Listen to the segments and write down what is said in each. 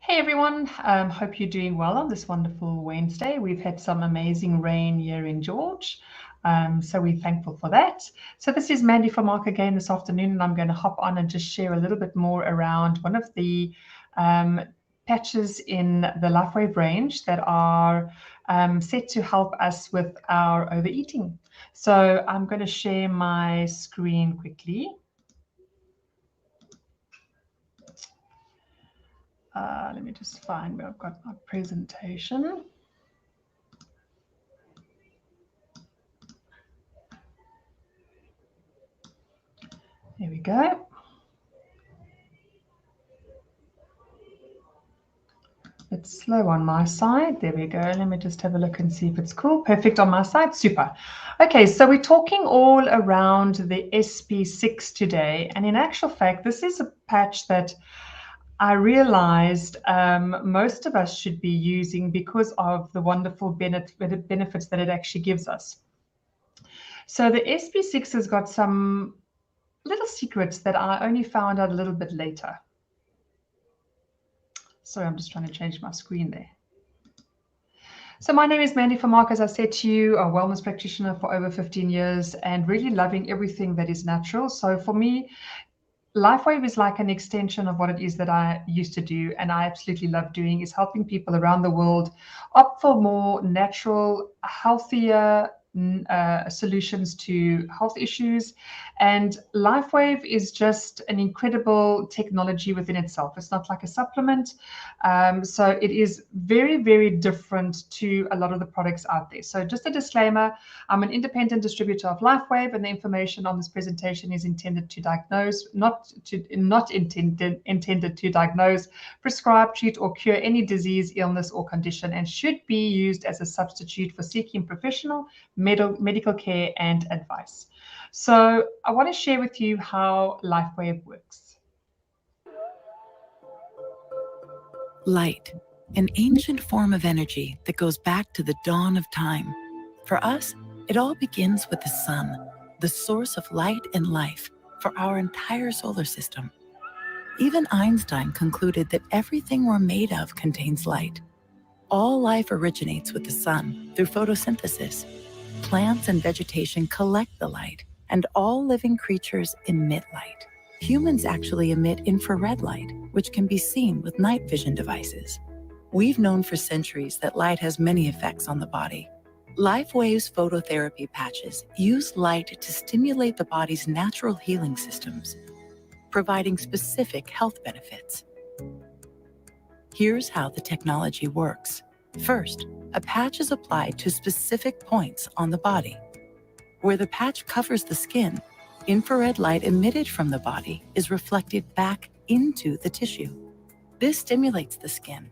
Hey everyone, hope you're doing well on this wonderful Wednesday. We've had some amazing rain here in George, so we're thankful for that. So this is Mandy from Mark again this afternoon, and I'm going to hop on and just share a little bit more around one of the um, patches in the LifeWave range that are set to help us with our overeating. So I'm going to share my screen quickly. Let me just find where I've got my presentation. There we go. It's slow on my side. There we go. Let me just have a look and see if it's cool. Perfect on my side. Super. Okay, so we're talking all around the SP6 today. And in actual fact, this is a patch that I realized most of us should be using because of the wonderful benefits that it actually gives us. So the SP6 has got some little secrets that I only found out a little bit later. Sorry, I'm just trying to change my screen there. So my name is Mandy from Mark, as I said to you, a wellness practitioner for over 15 years and really loving everything that is natural. So for me, LifeWave is like an extension of what it is that I used to do, and I absolutely love doing, is helping people around the world opt for more natural, healthier solutions to health issues. And LifeWave is just an incredible technology within itself. It's not like a supplement. So it is very, very different to a lot of the products out there. So just a disclaimer, I'm an independent distributor of LifeWave, and the information on this presentation is intended to diagnose, not intended to diagnose, prescribe, treat, or cure any disease, illness, or condition, and should be used as a substitute for seeking professional medical care and advice. So I want to share with you how LifeWave works. Light, an ancient form of energy that goes back to the dawn of time. For us, it all begins with the sun, the source of light and life for our entire solar system. Even Einstein concluded that everything we're made of contains light. All life originates with the sun through photosynthesis. Plants and vegetation collect the light, and all living creatures emit light. Humans actually emit infrared light, which can be seen with night vision devices. We've known for centuries that light has many effects on the body. LifeWave's phototherapy patches use light to stimulate the body's natural healing systems, providing specific health benefits. Here's how the technology works. First, a patch is applied to specific points on the body. Where the patch covers the skin, infrared light emitted from the body is reflected back into the tissue. This stimulates the skin,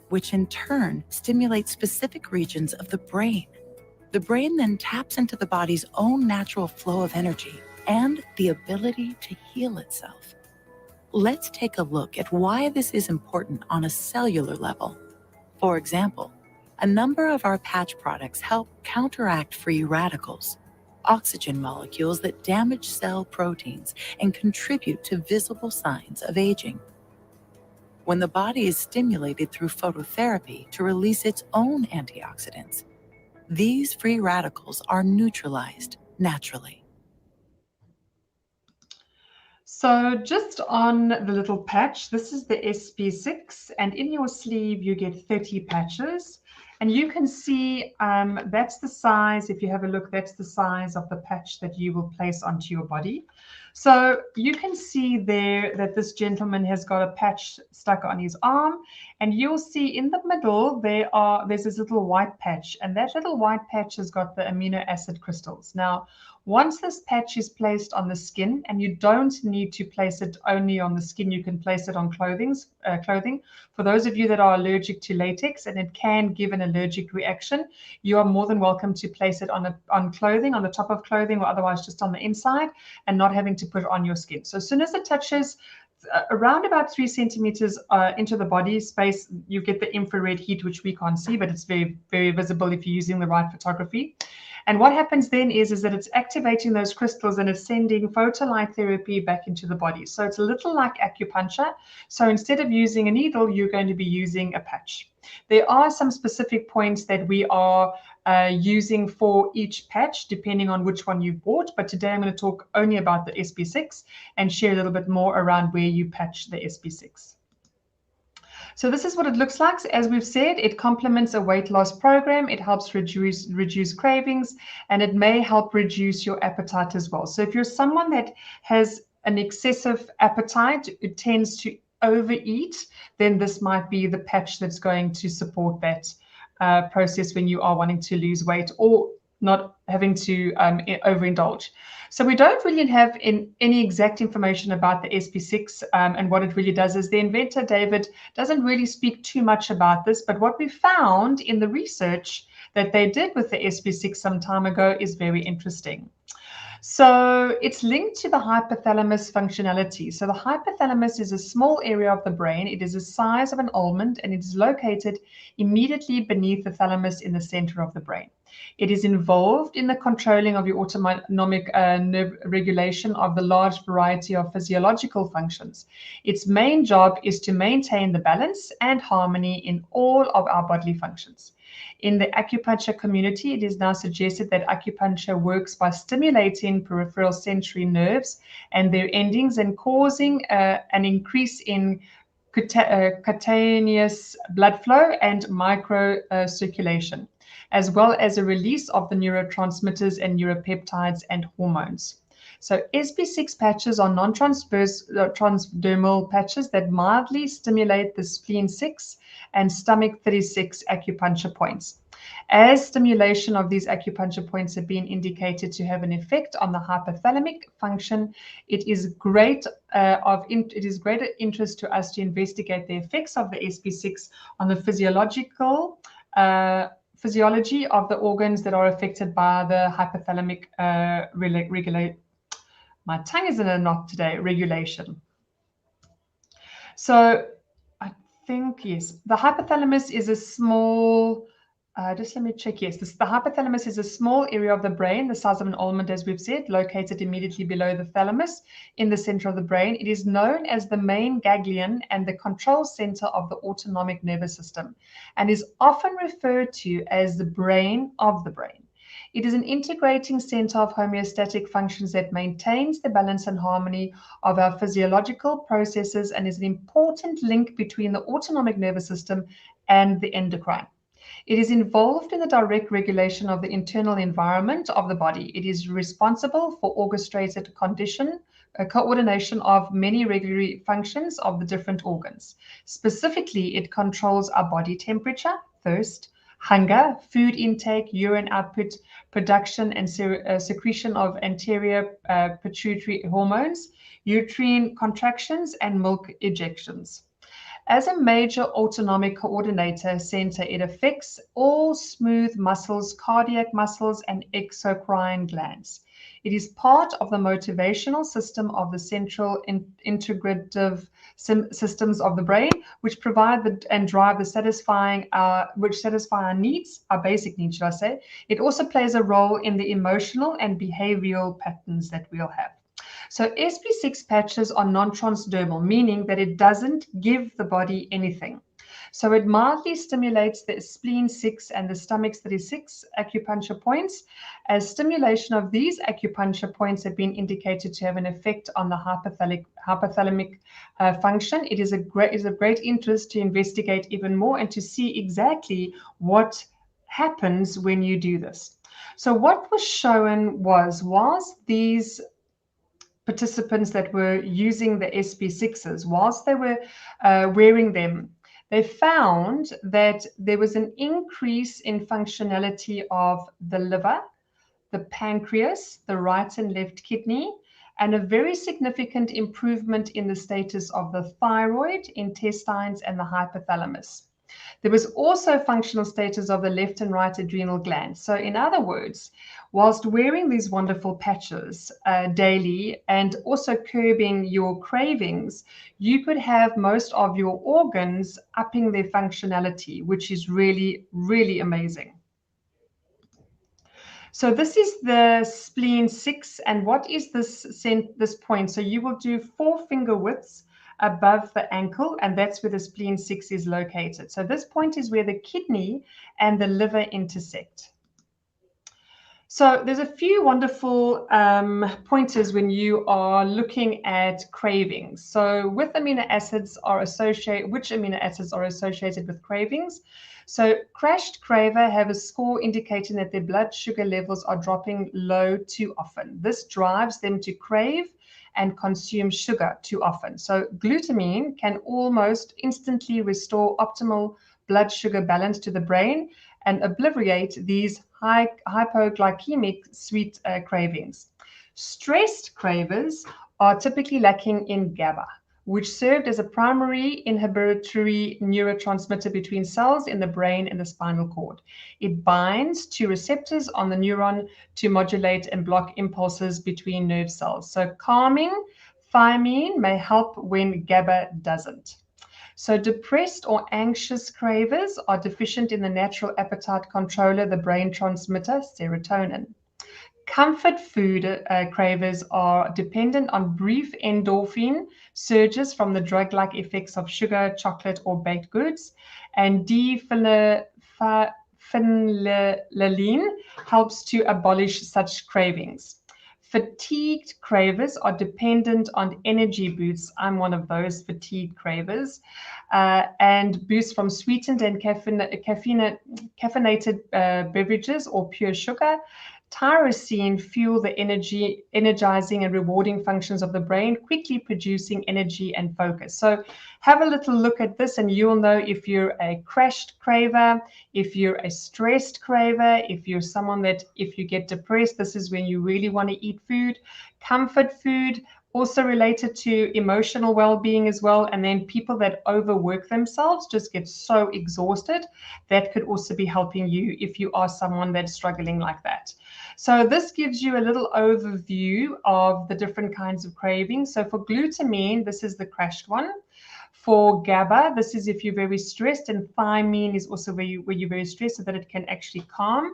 which in turn stimulates specific regions of the brain. The brain then taps into the body's own natural flow of energy and the ability to heal itself. Let's take a look at why this is important on a cellular level. For example, a number of our patch products help counteract free radicals, oxygen molecules that damage cell proteins and contribute to visible signs of aging. When the body is stimulated through phototherapy to release its own antioxidants, these free radicals are neutralized naturally. So just on the little patch, this is the SP6, and in your sleeve you get 30 patches. And you can see that's the size, if you have a look, that's the size of the patch that you will place onto your body. So you can see there that this gentleman has got a patch stuck on his arm, and you'll see in the middle there's this little white patch, and that little white patch has got the amino acid crystals. Now, once this patch is placed on the skin, and you don't need to place it only on the skin, you can place it on clothing. For those of you that are allergic to latex and it can give an allergic reaction, you are more than welcome to place it on clothing, on the top of clothing, or otherwise just on the inside, and not having to put it on your skin. So as soon as it touches around about 3 centimeters into the body space, you get the infrared heat, which we can't see, but it's very, very visible if you're using the right photography. And what happens then is that it's activating those crystals and it's sending photolight therapy back into the body. So it's a little like acupuncture. So instead of using a needle, you're going to be using a patch. There are some specific points that we are using for each patch, depending on which one you've bought. But today I'm going to talk only about the SB6 and share a little bit more around where you patch the SB6. So this is what it looks like. As we've said, it complements a weight loss program. It helps reduce cravings, and it may help reduce your appetite as well. So if you're someone that has an excessive appetite, it tends to overeat, then this might be the patch that's going to support that process when you are wanting to lose weight or not having to overindulge. So we don't really have any exact information about the SB6, and what it really does is the inventor, David, doesn't really speak too much about this, but what we found in the research that they did with the SB6 some time ago is very interesting. So it's linked to the hypothalamus functionality. So the hypothalamus is a small area of the brain. It is the size of an almond, and it is located immediately beneath the thalamus in the center of the brain. It is involved in the controlling of your autonomic nerve regulation of the large variety of physiological functions. Its main job is to maintain the balance and harmony in all of our bodily functions. In the acupuncture community, it is now suggested that acupuncture works by stimulating peripheral sensory nerves and their endings and causing an increase in cutaneous blood flow and microcirculation, as well as a release of the neurotransmitters and neuropeptides and hormones. So SB6 patches are non-transdermal patches that mildly stimulate the spleen 6 and stomach 36 acupuncture points. As stimulation of these acupuncture points have been indicated to have an effect on the hypothalamic function, it is greater interest to us to investigate the effects of the SB6 on the physiology of the organs that are affected by the hypothalamic my tongue is in a knot today, regulation. So I think, yes, the hypothalamus is a small, just let me check. Yes, the hypothalamus is a small area of the brain, the size of an almond, as we've said, located immediately below the thalamus in the center of the brain. It is known as the main ganglion and the control center of the autonomic nervous system, and is often referred to as the brain of the brain. It is an integrating center of homeostatic functions that maintains the balance and harmony of our physiological processes and is an important link between the autonomic nervous system and the endocrine. It is involved in the direct regulation of the internal environment of the body. It is responsible for orchestrated coordination of many regulatory functions of the different organs. Specifically, it controls our body temperature, thirst, hunger, food intake, urine output, production and secretion of anterior pituitary hormones, uterine contractions, and milk ejections. As a major autonomic coordinator center, it affects all smooth muscles, cardiac muscles, and exocrine glands. It is part of the motivational system of the central integrative systems of the brain, which provide and drive the satisfy our needs, our basic needs, should I say. It also plays a role in the emotional and behavioral patterns that we'll have. So SB6 patches are non-transdermal, meaning that it doesn't give the body anything. So it mildly stimulates the spleen 6 and the stomach 36 acupuncture points. As stimulation of these acupuncture points have been indicated to have an effect on the hypothalamic function, it is of great interest to investigate even more and to see exactly what happens when you do this. So what was shown was these participants that were using the SB6s, whilst they were wearing them, they found that there was an increase in functionality of the liver, the pancreas, the right and left kidney, and a very significant improvement in the status of the thyroid, intestines, and the hypothalamus. There was also functional status of the left and right adrenal glands. So in other words, whilst wearing these wonderful patches daily and also curbing your cravings, you could have most of your organs upping their functionality, which is really, really amazing. So this is the spleen 6, and what is this point? So you will do 4 finger widths above the ankle, and that's where the spleen 6 is located. So this point is where the kidney and the liver intersect. So there's a few wonderful pointers when you are looking at cravings. So which amino acids are associated with cravings? So crashed craver have a score indicating that their blood sugar levels are dropping low too often. This drives them to crave and consume sugar too often. So glutamine can almost instantly restore optimal blood sugar balance to the brain and obliterate these hypoglycemic sweet cravings. Stressed cravers are typically lacking in GABA, which served as a primary inhibitory neurotransmitter between cells in the brain and the spinal cord. It binds to receptors on the neuron to modulate and block impulses between nerve cells. So calming thiamine may help when GABA doesn't. So, depressed or anxious cravers are deficient in the natural appetite controller, the brain transmitter serotonin. Comfort food cravers are dependent on brief endorphin surges from the drug like effects of sugar, chocolate, or baked goods, and phenylalanine helps to abolish such cravings. Fatigued cravers are dependent on energy boosts. I'm one of those fatigued cravers, and boosts from sweetened and caffeinated beverages or pure sugar. Tyrosine fuel the energizing and rewarding functions of the brain, quickly producing energy and focus. So have a little look at this and you'll know if you're a crashed craver, if you're a stressed craver, if you're someone that if you get depressed, this is when you really want to eat food. Comfort food, also related to emotional well-being as well. And then people that overwork themselves just get so exhausted. That could also be helping you if you are someone that's struggling like that. So this gives you a little overview of the different kinds of cravings. So for glutamine, this is the crashed one. For GABA, this is if you're very stressed, and thiamine is also where you're very stressed so that it can actually calm.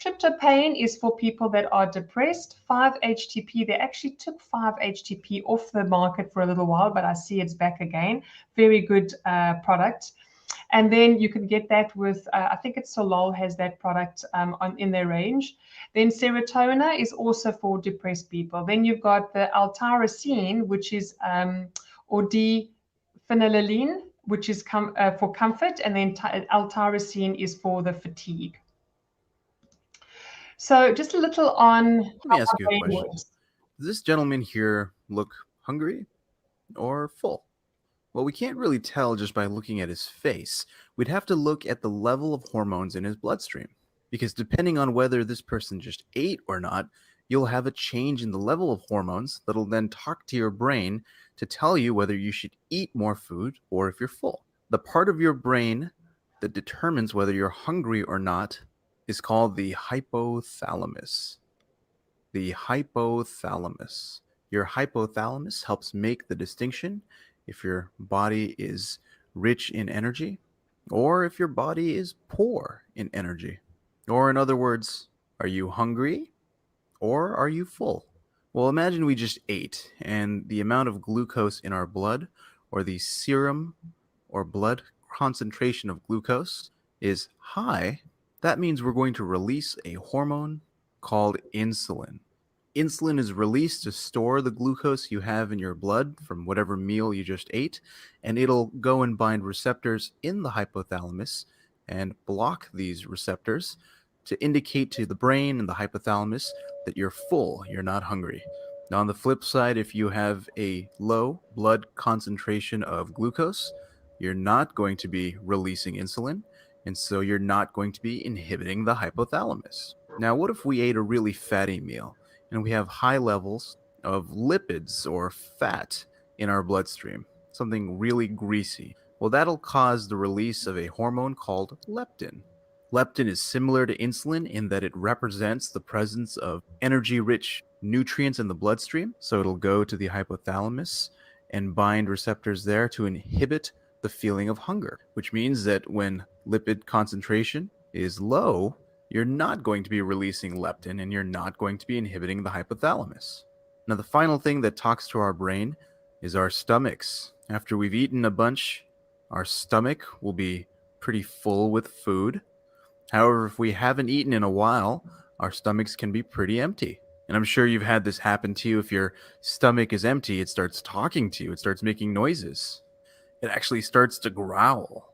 Tryptophan is for people that are depressed. 5-HTP, they actually took 5-HTP off the market for a little while, but I see it's back again. Very good product. And then you can get that with, I think it's Solol has that product in their range. Then serotonin is also for depressed people. Then you've got the L-tyrosine, which is, or D-phenylalanine, which is for comfort, and then L-tyrosine is for the fatigue. So just a little on Let how me ask our you a brain question. works. Does this gentleman here look hungry or full? Well, we can't really tell just by looking at his face. We'd have to look at the level of hormones in his bloodstream. Because depending on whether this person just ate or not, you'll have a change in the level of hormones that'll then talk to your brain to tell you whether you should eat more food or if you're full. The part of your brain that determines whether you're hungry or not is called the hypothalamus. The hypothalamus. Your hypothalamus helps make the distinction if your body is rich in energy or if your body is poor in energy. Or, in other words, are you hungry or are you full? Well, imagine we just ate and the amount of glucose in our blood, or the serum or blood concentration of glucose, is high. That means we're going to release a hormone called insulin. Insulin is released to store the glucose you have in your blood from whatever meal you just ate, and it'll go and bind receptors in the hypothalamus and block these receptors to indicate to the brain and the hypothalamus that you're full, you're not hungry. Now, on the flip side, if you have a low blood concentration of glucose, you're not going to be releasing insulin, and so you're not going to be inhibiting the hypothalamus. Now, what if we ate a really fatty meal and we have high levels of lipids or fat in our bloodstream, something really greasy? Well, that'll cause the release of a hormone called leptin. Leptin is similar to insulin in that it represents the presence of energy rich nutrients in the bloodstream, so it'll go to the hypothalamus and bind receptors there to inhibit the feeling of hunger, which means that when lipid concentration is low, you're not going to be releasing leptin and you're not going to be inhibiting the hypothalamus. Now, the final thing that talks to our brain is our stomachs. After we've eaten a bunch, our stomach will be pretty full with food. However, if we haven't eaten in a while, our stomachs can be pretty empty. And I'm sure you've had this happen to you. If your stomach is empty, it starts talking to you, it starts making noises. It actually starts to growl.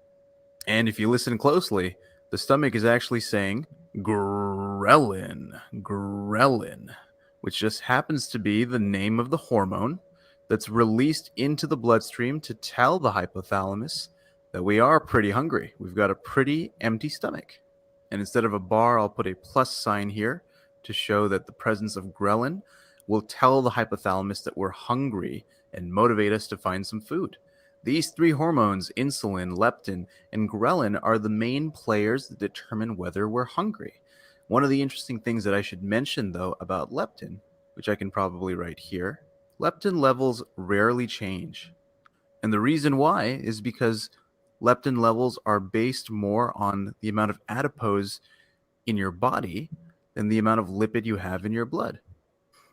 And if you listen closely, the stomach is actually saying ghrelin, ghrelin, which just happens to be the name of the hormone that's released into the bloodstream to tell the hypothalamus that we are pretty hungry. We've got a pretty empty stomach. And instead of a bar, I'll put a plus sign here to show that the presence of ghrelin will tell the hypothalamus that we're hungry and motivate us to find some food. These three hormones, insulin, leptin, and ghrelin, are the main players that determine whether we're hungry. One of the interesting things that I should mention, though, about leptin, which I can probably write here, leptin levels rarely change. And the reason why is because leptin levels are based more on the amount of adipose in your body than the amount of lipid you have in your blood.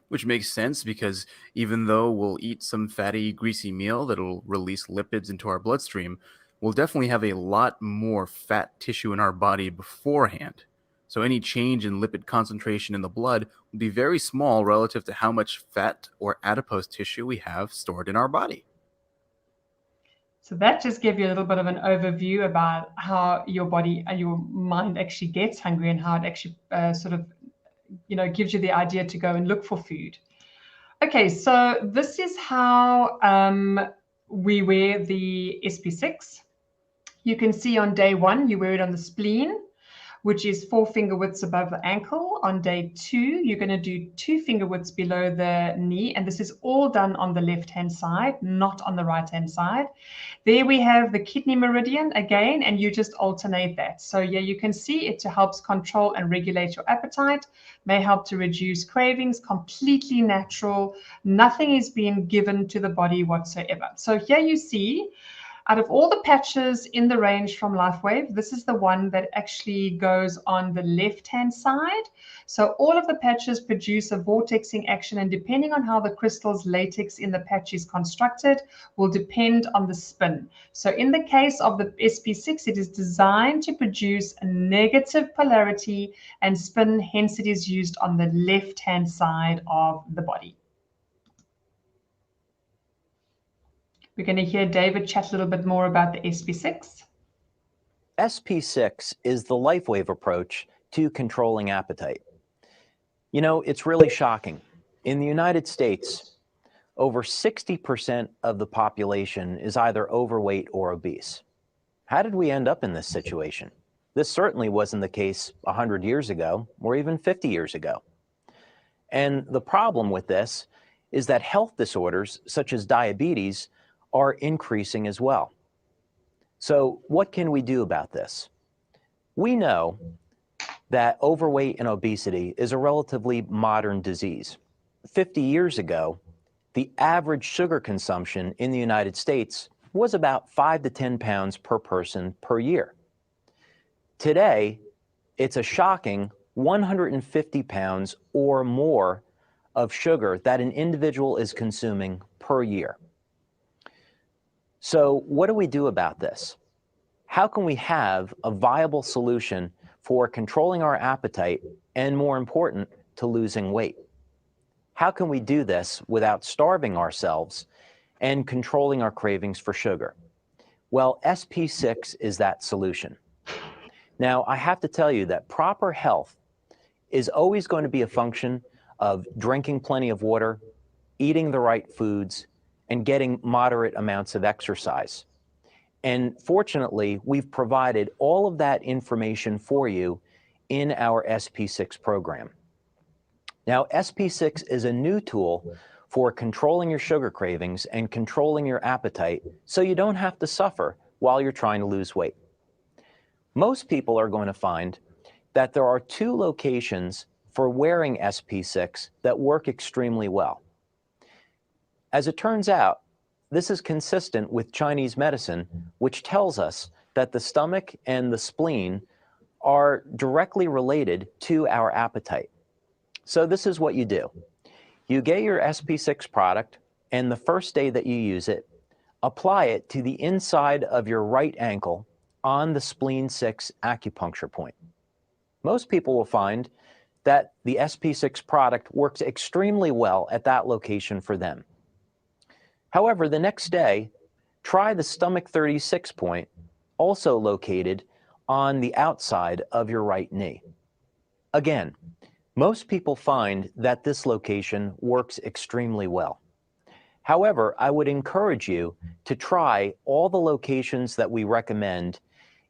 Which makes sense because even though we'll eat some fatty, greasy meal that'll release lipids into our bloodstream, we'll definitely have a lot more fat tissue in our body beforehand. So any change in lipid concentration in the blood will be very small relative to how much fat or adipose tissue we have stored in our body. So that just gave you a little bit of an overview about how your body and your mind actually gets hungry and how it actually gives you the idea to go and look for food. Okay, so this is how we wear the SP6. You can see on day 1, you wear it on the spleen, which is 4 finger widths above the ankle. On day 2, you're going to do 2 finger widths below the knee, and this is all done on the left-hand side, not on the right-hand side. There we have the kidney meridian again, and you just alternate that. So yeah, you can see it helps control and regulate your appetite, may help to reduce cravings, completely natural. Nothing is being given to the body whatsoever. So here you see, out of all the patches in the range from LifeWave, this is the one that actually goes on the left-hand side. So all of the patches produce a vortexing action, and depending on how the crystals latex in the patch is constructed will depend on the spin. So in the case of the SP6, it is designed to produce a negative polarity and spin, hence it is used on the left-hand side of the body. We're going to hear David chat a little bit more about the SP6. SP6 is the LifeWave approach to controlling appetite. You know, it's really shocking. In the United States, over 60% of the population is either overweight or obese. How did we end up in this situation? This certainly wasn't the case 100 years ago or even 50 years ago. And the problem with this is that health disorders such as diabetes are increasing as well. So what can we do about this? We know that overweight and obesity is a relatively modern disease. 50 years ago, the average sugar consumption in the United States was about 5 to 10 pounds per person per year. Today, it's a shocking 150 pounds or more of sugar that an individual is consuming per year. So what do we do about this? How can we have a viable solution for controlling our appetite and, more important, to losing weight? How can we do this without starving ourselves and controlling our cravings for sugar? Well, SP6 is that solution. Now, I have to tell you that proper health is always going to be a function of drinking plenty of water, eating the right foods, and getting moderate amounts of exercise. And fortunately, we've provided all of that information for you in our SP6 program. Now, SP6 is a new tool for controlling your sugar cravings and controlling your appetite so you don't have to suffer while you're trying to lose weight. Most people are going to find that there are 2 locations for wearing SP6 that work extremely well. As it turns out, this is consistent with Chinese medicine, which tells us that the stomach and the spleen are directly related to our appetite. So this is what you do. You get your SP6 product, and the first day that you use it, apply it to the inside of your right ankle on the spleen 6 acupuncture point. Most people will find that the SP6 product works extremely well at that location for them. However, the next day, try the stomach 36 point, also located on the outside of your right knee. Again, most people find that this location works extremely well. However, I would encourage you to try all the locations that we recommend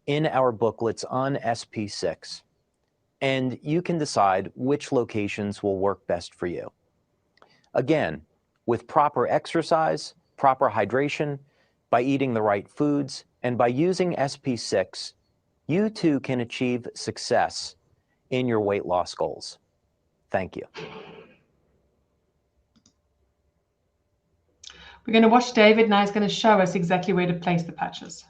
in our booklets on SP6, and you can decide which locations will work best for you. Again, with proper exercise, proper hydration, by eating the right foods, and by using SP6, you too can achieve success in your weight loss goals. Thank you. We're going to watch David now. He's going to show us exactly where to place the patches.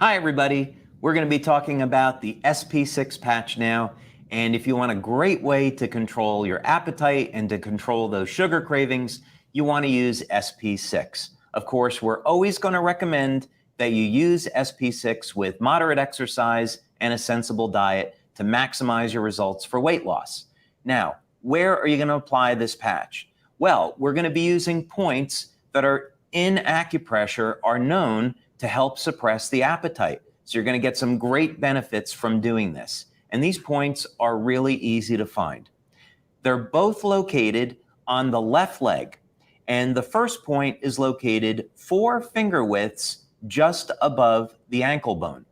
Hi, everybody. We're going to be talking about the SP6 patch now. And if you want a great way to control your appetite and to control those sugar cravings, you want to use SP6. Of course, we're always going to recommend that you use SP6 with moderate exercise and a sensible diet to maximize your results for weight loss. Now, where are you going to apply this patch? Well, we're going to be using points that are in acupressure are known to help suppress the appetite. So you're going to get some great benefits from doing this. And these points are really easy to find. They're both located on the left leg. And the first point is located 4 finger widths just above the ankle bone.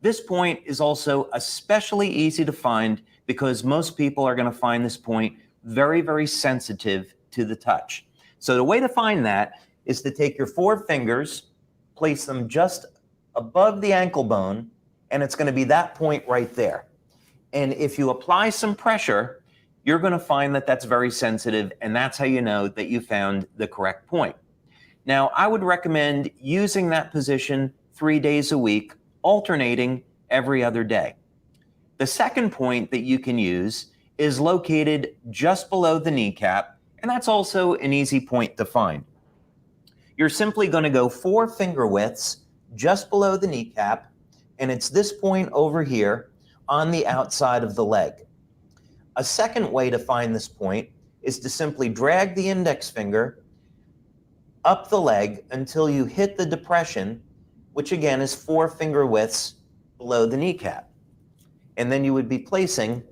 This point is also especially easy to find because most people are going to find this point very, very sensitive to the touch. So the way to find that is to take your 4 fingers, place them just above the ankle bone, and it's going to be that point right there. And if you apply some pressure, you're going to find that that's very sensitive, and that's how you know that you found the correct point. Now, I would recommend using that position 3 days a week, alternating every other day. The second point that you can use is located just below the kneecap, and that's also an easy point to find. You're simply going to go 4 finger widths just below the kneecap, and it's this point over here on the outside of the leg. A second way to find this point is to simply drag the index finger up the leg until you hit the depression, which again is 4 finger widths below the kneecap. And then you would be placing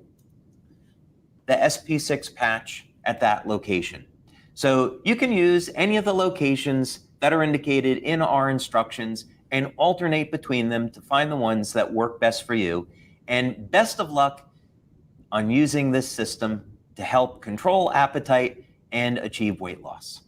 the SP6 patch at that location. So you can use any of the locations that are indicated in our instructions and alternate between them to find the ones that work best for you. And best of luck on using this system to help control appetite and achieve weight loss.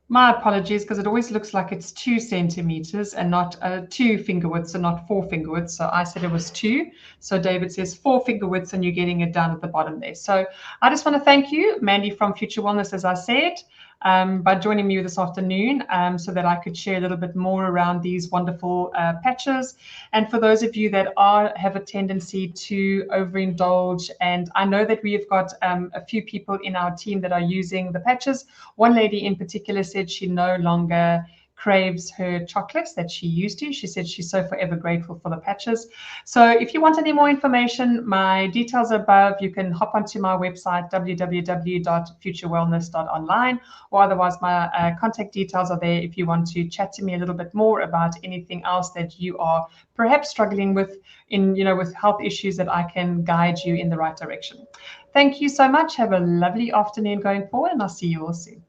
My apologies, because it always looks like it's 2 centimeters and not 2 finger widths and not 4 finger widths. So I said it was 2. So David says 4 finger widths and you're getting it down at the bottom there. So I just want to thank you, Mandy from Future Wellness, as I said, by joining me this afternoon so that I could share a little bit more around these wonderful patches. And for those of you that have a tendency to overindulge, and I know that we have got a few people in our team that are using the patches. One lady in particular said she no longer craves her chocolates that she used to. She said she's so forever grateful for the patches. So if you want any more information, my details are above. You can hop onto my website, www.futurewellness.online, or otherwise my contact details are there if you want to chat to me a little bit more about anything else that you are perhaps struggling with with health issues, that I can guide you in the right direction. Thank you so much. Have a lovely afternoon going forward, and I'll see you all soon.